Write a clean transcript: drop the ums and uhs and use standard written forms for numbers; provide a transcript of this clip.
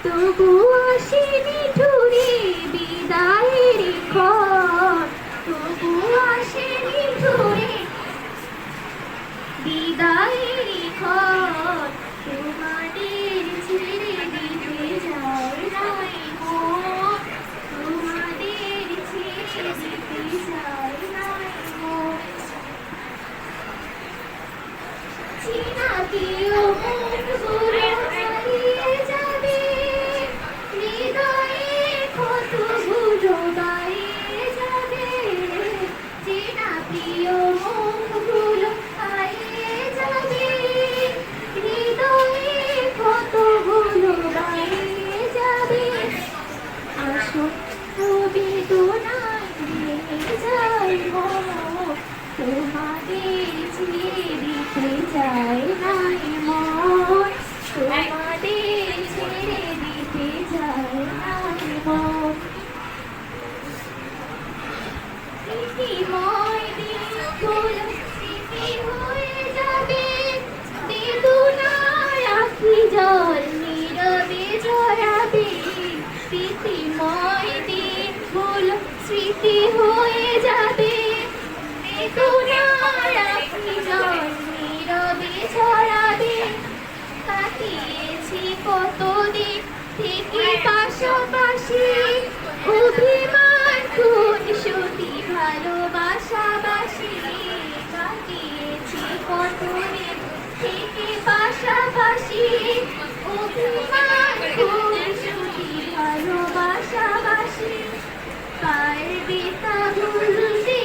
তবু আসেনি ঠুরে বিদায়ের ক্ষণ, তবু আসেনি ঠুরে বিদায়ের ক্ষণ। তোমাদের ছেড়ে দিতে যায় নাই মন, তোমাদের ছেড়ে দিতে যায় নাই মন। চেনা কেউ মনগুলো হারিয়ে যাবে, হৃদয়ে ক্ষতগুলো গায়ে যাবে। চেনা প্রিয় মনগুলো হারিয়ে যাবে, হৃদয়ে ক্ষতগুলো গায়ে যাবে। আসন্ন বেদনায় ভেঙে যায় মন, তোমাদের ছেড়ে দিতে যায় নাই মন, তোমাদের ছেড়ে দিতে যায় নাই মন। স্মৃতিময় দিনগুলো স্মৃতি হয়ে যাবে, বেদনার আখি জল নীরবে ঝরাবে। স্মৃতিময় দিনগুলো স্মৃতি হয়ে যাবে, বেদনার আখি জল নীরবে ঝরাবে। কাটিয়েছি কতদিন থেকে পাশাপাশি, অভিমান খুনসুটি ভালোবাসাবাসি। কাটিয়েছি কতদিন থেকে পাশাপাশি, অভিমান খুনসুটি ভালোবাসাবাসি। পারবে তা ভুলতে